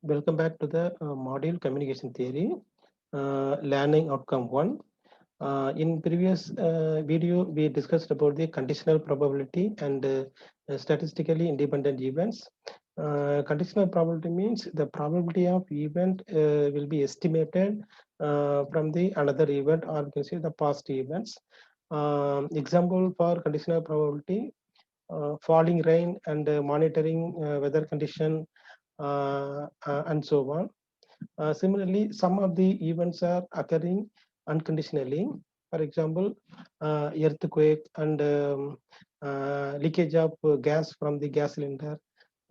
Welcome back to the module communication theory, learning outcome one. In previous video, we discussed about the conditional probability and statistically independent events. Conditional probability means the probability of event will be estimated from the another event, or you can say the past events. Example for conditional probability: falling rain and monitoring weather condition, and so on. Similarly, some of the events are occurring unconditionally. For example, earthquake and leakage of gas from the gas cylinder.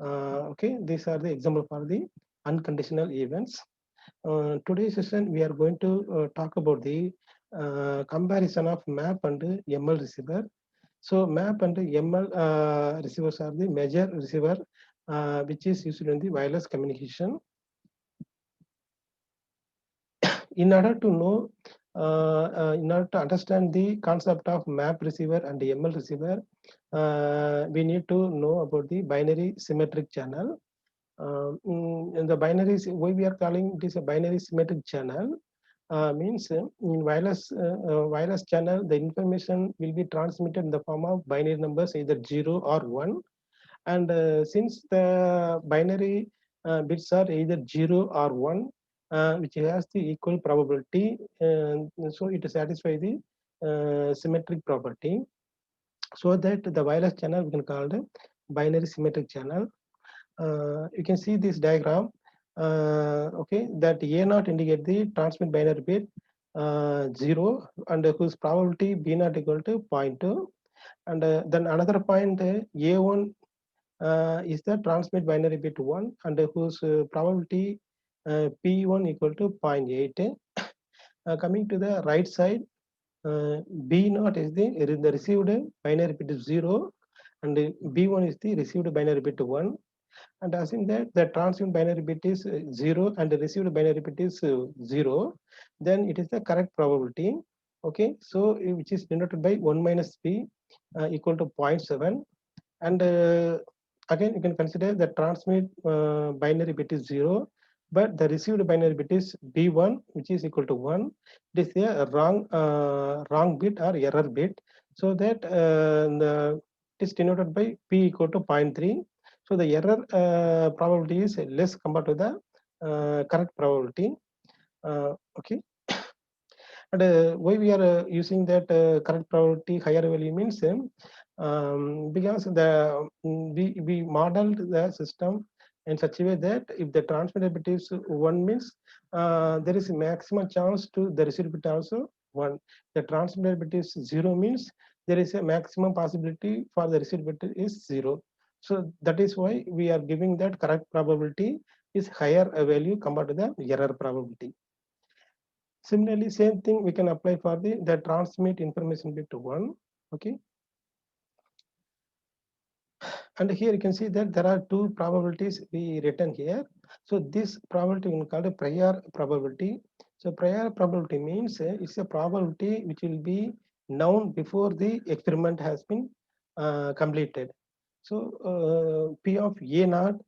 Okay, these are the example for the unconditional events. Today's session, we are going to talk about the comparison of MAP and ML receiver. So MAP and ML receivers are the major receiver which is used in the wireless communication. In order to know, in order to understand the concept of MAP receiver and ML receiver, we need to know about the binary symmetric channel. In the binary, why we are calling this a binary symmetric channel? Means in wireless channel, the information will be transmitted in the form of binary numbers, either 0 or 1. And since the binary bits are either 0 or 1, which has the equal probability, so it satisfies the symmetric property. So that the wireless channel we can call the binary symmetric channel. You can see this diagram. Okay, that A naught indicate the transmit binary bit 0, and whose probability B naught equal to 0.2. And then another point, A1 is the transmit binary bit 1, and whose probability P1 equal to 0.8. Coming to the right side, B naught is the received binary bit 0, and B1 is the received binary bit 1. And assume that the transmit binary bit is 0 and the received binary bit is 0, then it is the correct probability. Okay, so which is denoted by 1 minus B equal to 0.7. And again, you can consider the transmit binary bit is 0, but the received binary bit is B1, which is equal to 1. It is a wrong bit or error bit. So that it is denoted by P equal to 0.3. So the error probability is less compared to the correct probability. Okay. And why we are using that correct probability higher value means because we modeled the system in such a way that if the transmitted bit is 1 means there is a maximum chance to the received bit also 1. The transmitted bit is 0 means there is a maximum possibility for the received bit is 0. So that is why we are giving that correct probability is higher value compared to the error probability. Similarly, same thing we can apply for the transmit information bit to 1. Okay. And here you can see that there are two probabilities we written here. So this probability we call a prior probability. So prior probability means it's a probability which will be known before the experiment has been completed. So P of A naught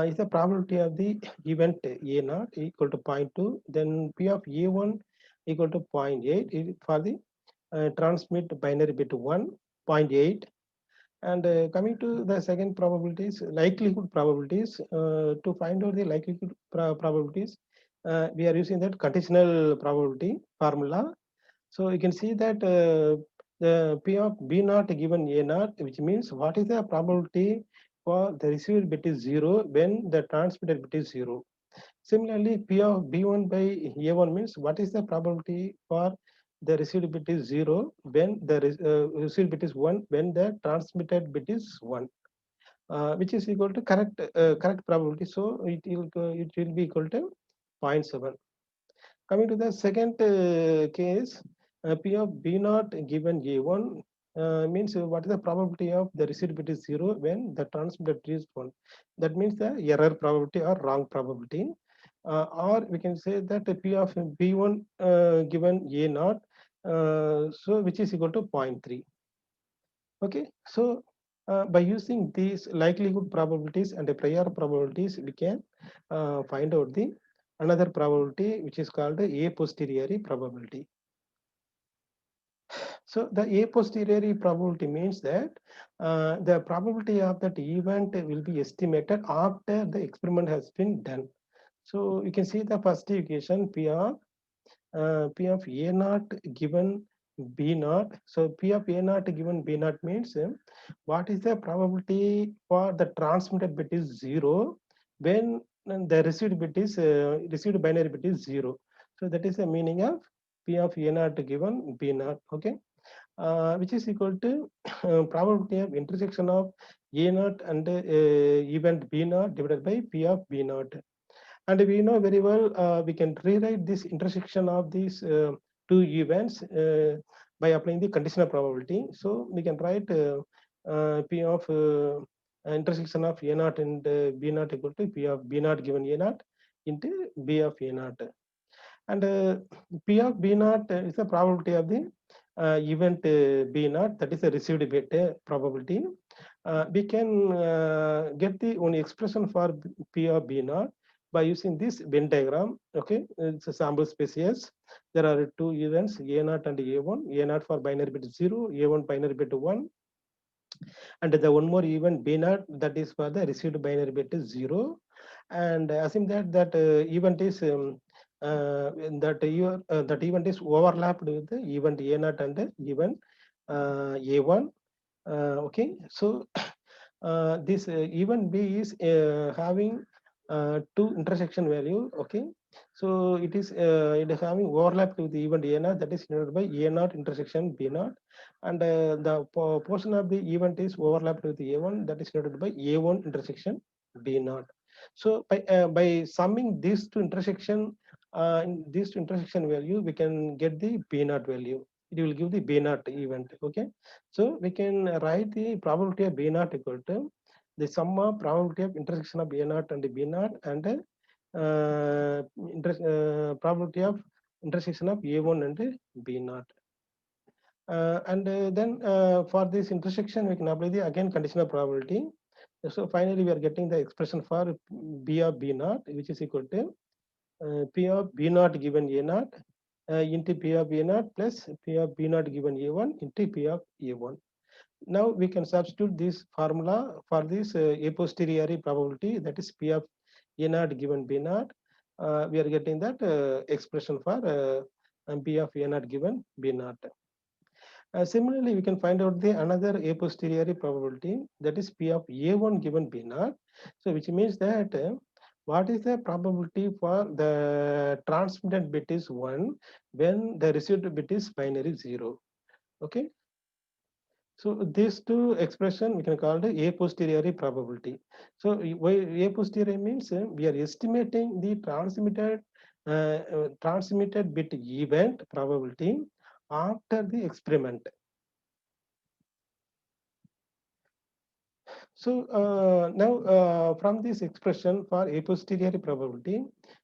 is the probability of the event A naught equal to 0.2. Then P of A1 equal to 0.8 for the transmit binary bit 1, 0.8. And coming to the second probabilities, likelihood probabilities, to find out the likelihood probabilities, we are using that conditional probability formula. So you can see that the P of B naught given A naught, which means what is the probability for the received bit is 0 when the transmitted bit is 0. Similarly, P of B1 by A1 means what is the probability for the received bit is 0 when the received bit is 1 when the transmitted bit is 1, which is equal to correct probability. So it will be equal to 0.7. Coming to the second case, P of B naught given A1 means what is the probability of the received bit is 0 when the transmitted bit is 1. That means the error probability or wrong probability. Or we can say that P of B1 given A naught, so which is equal to 0.3. Okay, so By using these likelihood probabilities and the prior probabilities, we can find out the another probability which is called the a posteriori probability. So the a posteriori probability means that the probability of that event will be estimated after the experiment has been done. So you can see the first equation P of A naught given B naught. So P of A naught given B naught means what is the probability for the transmitted bit is 0 when the received bit is received binary bit is 0. So that is the meaning of P of A naught given B naught. Okay, which is equal to probability of intersection of A naught and event B naught divided by P of B naught. And we know very well we can rewrite this intersection of these two events by applying the conditional probability. So we can write P of intersection of A naught and B naught equal to P of B naught given A naught into B of A naught. And P of B naught is the probability of the event B naught, that is a received bit probability. We can get the only expression for P of B naught by using this Venn diagram. Okay, it's a sample species. There are two events A naught and A1. A naught for binary bit 0, A1 binary bit 1, and the one more event B naught, that is for the received binary bit is 0. And assume that event is that event is overlapped with the event A naught and the event A1. Okay, so this event B is having two intersection value. Okay, so it is having overlap with the event A naught, that is denoted by A naught intersection B naught, and the portion of the event is overlapped with the A1, that is denoted by A1 intersection B naught. So by summing these two intersection in these two intersection value, we can get the B naught value. It will give the B naught event. Okay, so we can write the probability of B naught equal to the sum of probability of intersection of A naught and B naught and probability of intersection of A1 and B naught. And then for this intersection, we can apply the again conditional probability. So finally, we are getting the expression for B of B naught, which is equal to P of B naught given A naught into P of A naught plus P of B naught given A1 into P of A1. Now we can substitute this formula for this a posteriori probability, that is P of A naught given B naught. We are getting that expression for P of A naught given B naught. Similarly, we can find out the another a posteriori probability, that is P of A1 given B naught. So which means that what is the probability for the transmitted bit is 1 when the received bit is binary 0. Okay. So these two expression we can call the a posteriori probability. So why a posteriori means we are estimating the transmitted bit event probability after the experiment. So now from this expression for a posteriori probability,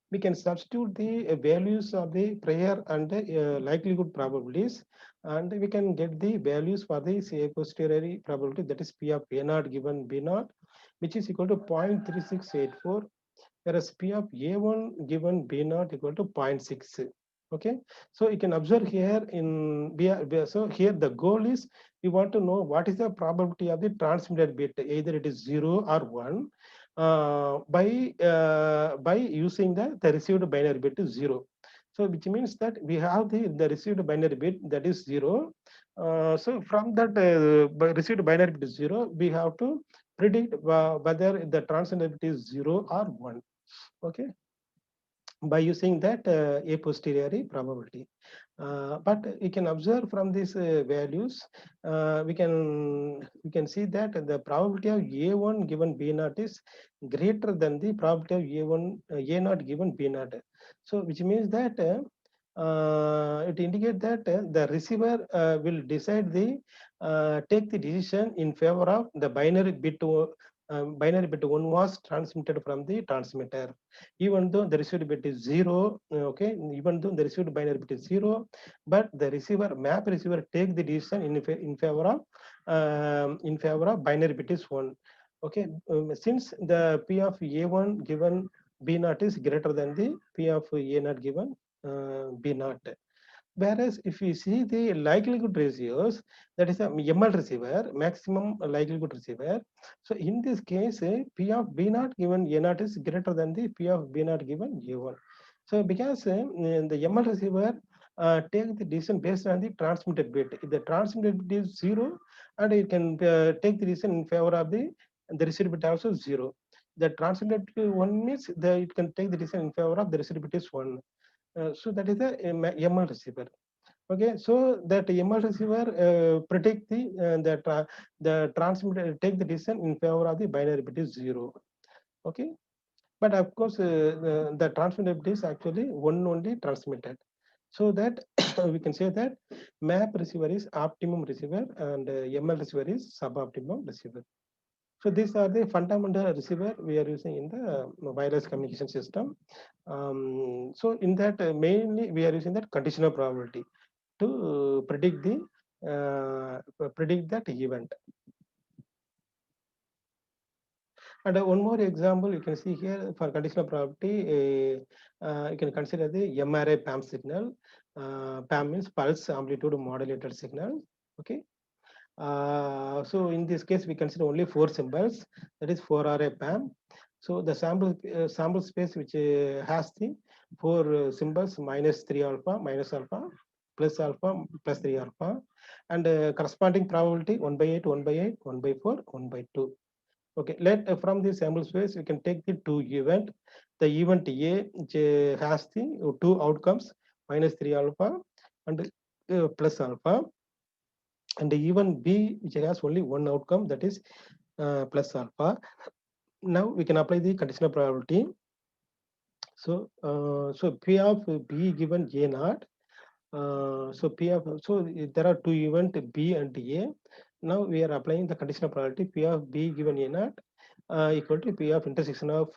we can substitute the values of the prior and the likelihood probabilities, and we can get the values for this a posteriori probability, that is P of A naught given B naught, which is equal to 0.3684, whereas P of A1 given B naught equal to 0.6. Okay, so you can observe here in so here the goal is we want to know what is the probability of the transmitted bit, either it is 0 or 1, by using the received binary bit is 0. So which means that we have the received binary bit, that is 0. So from that received binary bit is 0, we have to predict whether the transmitted bit is 0 or 1. Okay, by using that a posteriori probability. But we can observe from these values, we can see that the probability of A1 given B naught is greater than the probability of A naught given B naught. So which means that it indicates that the receiver will decide the take the decision in favor of the binary bit 1 was transmitted from the transmitter, even though the received bit is 0. Okay, even though the received binary bit is 0, but the receiver take the decision in favor of in favor of binary bit is 1. Okay, since the P of A1 given B naught is greater than the P of A naught given B naught. Whereas if we see the likelihood ratios, that is a ML receiver, maximum likelihood receiver. So in this case, P of B naught given A naught is greater than the P of B naught given A1. So because the ML receiver take the decision based on the transmitted bit. If the transmitted bit is 0, and it can take the decision in favor of the received bit also 0. The transmitted 1 means it can take the decision in favor of the received bit is 1. So that is the ML receiver. Okay, so that ML receiver predict the transmitter take the decision in favor of the binary bit is 0. Okay, but of course the transmitter bit is actually one only transmitted. So that we can say that map receiver is optimum receiver and ML receiver is suboptimum receiver. So these are the fundamental receiver we are using in the wireless communication system. So in that mainly we are using that conditional probability to predict that event. And one more example you can see here for conditional probability, you can consider the MRI PAM signal. PAM means pulse amplitude modulated signal. Okay. So in this case, we consider only 4 symbols, that is 4RA PAM. So the sample space which has the 4 symbols -3 alpha, -alpha, plus 3 alpha, and corresponding probability 1 by 8, 1 by 8, 1 by 4, 1 by 2. Okay, from this sample space, we can take the 2 event. The event A which has the 2 outcomes, -3 alpha and plus alpha, and even B which has only one outcome, that is plus alpha. Now we can apply the conditional probability. So P of B given A naught. So there are 2 event B and A. Now we are applying the conditional probability P of B given A naught equal to P of intersection of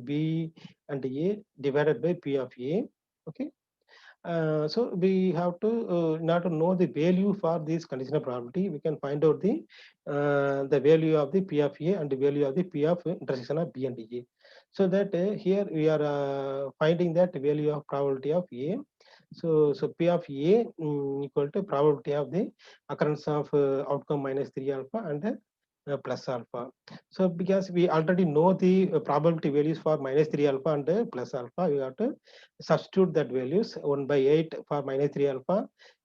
B and A divided by P of A. Okay. So we have to not to know the value for this conditional probability, we can find out the value of the P of A and the value of the P of intersection of B and A. So that here we are finding that value of probability of A. So P of A equal to probability of the occurrence of outcome -3 alpha and plus alpha. So because we already know the probability values for -3 alpha and plus alpha, we have to substitute that values 1 by 8 for -3 alpha.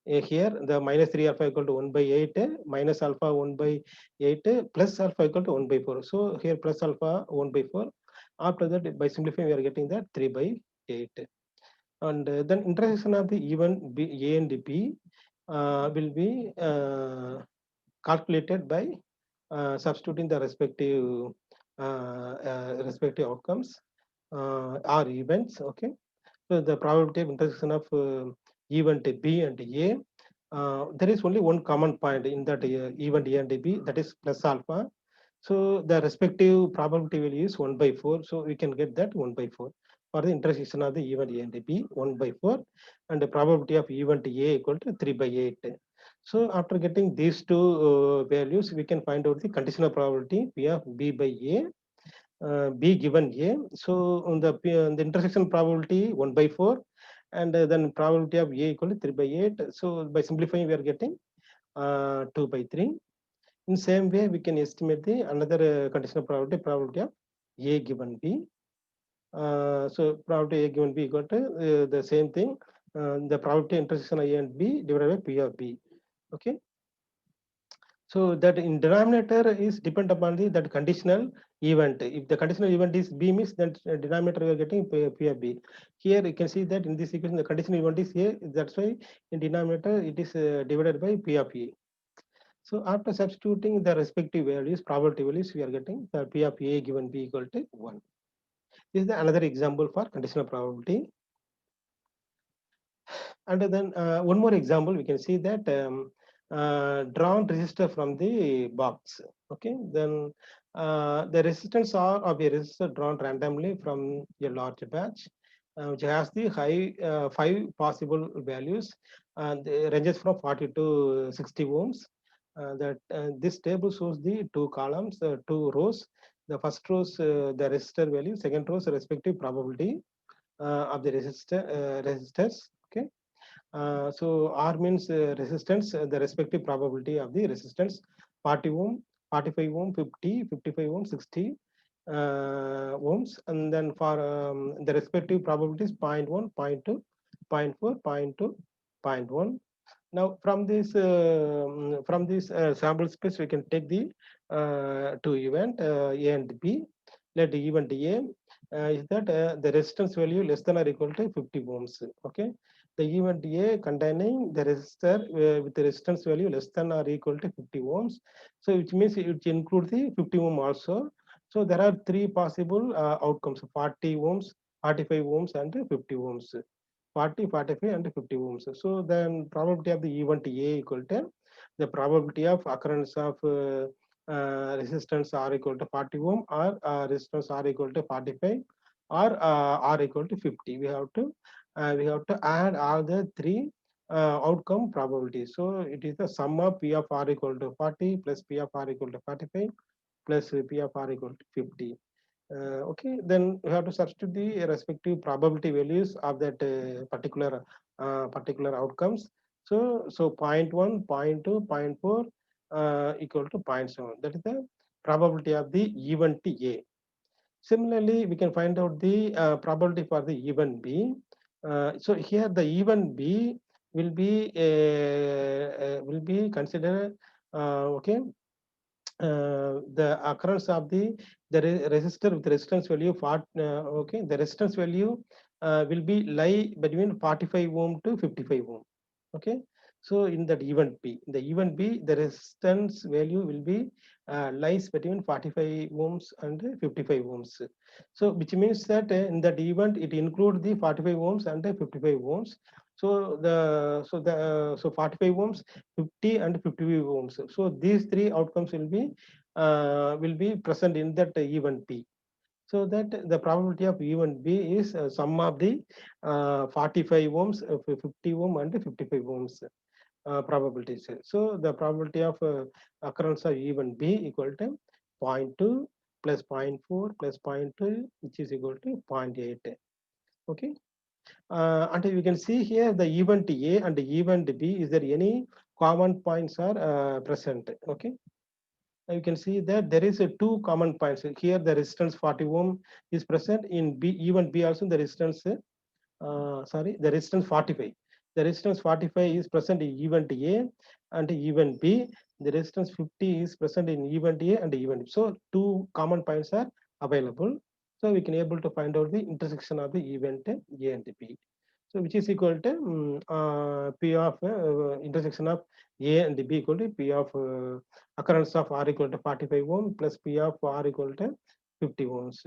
Here the -3 alpha equal to 1 by 8, minus alpha 1 by 8, plus alpha equal to 1 by 4. So here plus alpha 1 by 4. After that, by simplifying, we are getting that 3 by 8. And then intersection of the even B, A and B will be calculated by substituting the respective outcomes or events. Okay, so the probability of intersection of event B and A, there is only one common point in that event A and B, that is plus alpha. So the respective probability value is 1 by 4. So we can get that 1 by 4 for the intersection of the event A and B, 1 by 4, and the probability of event A equal to 3 by 8. So after getting these two values, we can find out the conditional probability P of B by A, B given A. So on the intersection probability 1 by 4, and then probability of A equal to 3 by 8. So by simplifying, we are getting 2 by 3. In same way, we can estimate the another conditional probability of A given B. So probability A given B equal to the same thing, the probability intersection of A and B divided by P of B. Okay. So that in denominator is depend upon that conditional event. If the conditional event is B means, then denominator we are getting P of B. Here you can see that in this equation the conditional event is A. That's why in denominator it is divided by P of A. So after substituting the respective values, probability values, we are getting the P of A given B equal to 1. This is another example for conditional probability. And then one more example, we can see that drawn resistor from the box. Okay, then the resistance are of a resistor drawn randomly from a large batch, which has the 5 possible values, and ranges from 40 to 60 ohms. that this table shows the two columns, two rows. The first rows the resistor value, second rows respective probability of the resistors. Okay. So R means resistance, the respective probability of the resistance: 40 ohm, 45 ohm, 50, 55 ohm, 60 ohms, and then for the respective probabilities: 0.1, 0.2, 0.4, 0.2, 0.1. Now from this sample space, we can take the two event A and B. Let the event A is that the resistance value less than or equal to 50 ohms. Okay, the event A containing the resistor with the resistance value less than or equal to 50 ohms. So which means it includes the 50 ohm also. So there are three possible outcomes: 40 ohms, 45 ohms, and 50 ohms. 40, 45, and 50 ohms. So then probability of the event A equal to the probability of occurrence of resistance R equal to 40 ohm, or resistance R equal to 45, or R equal to 50. We have to add all the three outcome probabilities. So it is the sum of P of R equal to 40 plus P of R equal to 45 plus P of R equal to 50. Okay, then we have to substitute the respective probability values of that particular outcomes. So 0.1, 0.2, 0.4 equal to 0.7. That is the probability of the event A. Similarly, we can find out the probability for the event B. So here the event B will be considered okay, the occurrence of the resistor with resistance value okay, the resistance value will be lie between 45 ohm to 55 ohm. Okay, so in that event B, the resistance value will be lies between 45 ohms and 55 ohms. So which means that in that event it includes the 45 ohms and the 55 ohms. So 45 ohms, 50 and 55 ohms. So these three outcomes will be present in that event B. So that the probability of event B is sum of the 45 ohms, 50 ohm, and 55 ohms probabilities. So the probability of occurrence of event B equal to zero point 0.2 plus zero point 0.4 plus zero point 0.2, which is equal to 0.8. Okay. And you can see here the event A and the event B. Is there any common points are present? Okay. You can see that there is a two common points. Here the resistance 40 ohm is present in B, event B also the resistance, the resistance 45. The resistance 45 is present in event A and event B. The resistance 50 is present in event A and event B. So two common points are available. So we can able to find out the intersection of the event A and B. So which is equal to P of intersection of A and B equal to P of occurrence of R equal to 45 ohm plus P of R equal to 50 ohms.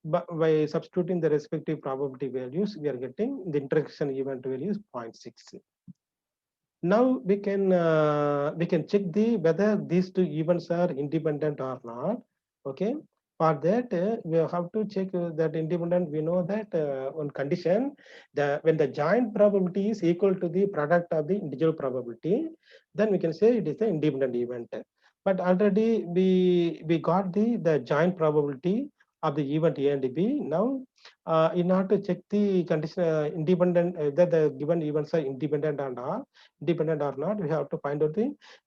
But by substituting the respective probability values, we are getting the intersection event value is 0.6. Now we can check the whether these two events are independent or not. Okay. For that, we have to check that independent. We know that on condition, when the joint probability is equal to the product of the individual probability, then we can say it is an independent event. But already we got the joint probability of the event A and B. Now, in order to check the condition independent that the given events are independent or not, we have to find out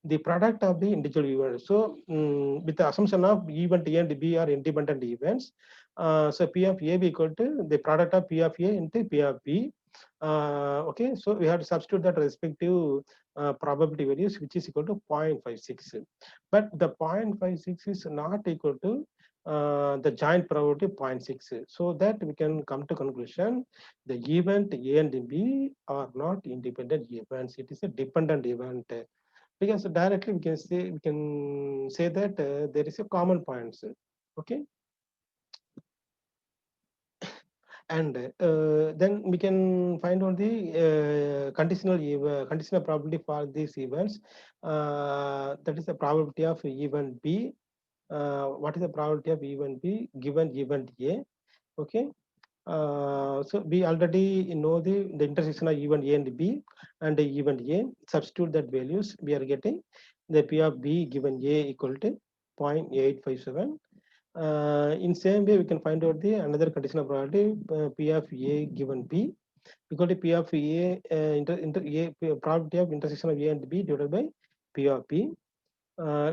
the product of the individual events. So with the assumption of event A and B are independent events, so P of A be equal to the product of P of A into P of B. Okay, so we have to substitute that respective probability values, which is equal to 0.56. But the 0.56 is not equal to the joint probability 0.6. So that we can come to conclusion the event A and B are not independent events. It is a dependent event, because directly we can say that there is a common points. Okay, and then we can find out the conditional probability for these events. That is the probability of event B. What is the probability of event B given event A? Okay. So we already know the intersection of event A and B and the event A. Substitute that values, we are getting the P of B given A equal to 0.857. In same way, we can find out the another conditional probability P of A given B equal to P of A, probability of intersection of A and B divided by P of B,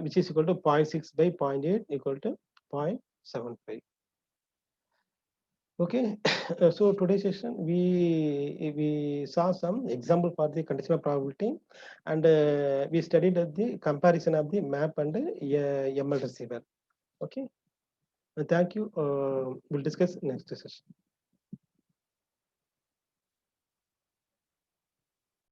which is equal to 0.6 by 0.8 equal to 0.75. Okay, so today's session we saw some example for the conditional probability, and we studied the comparison of the map and ML receiver. Okay, thank you. We'll discuss next session.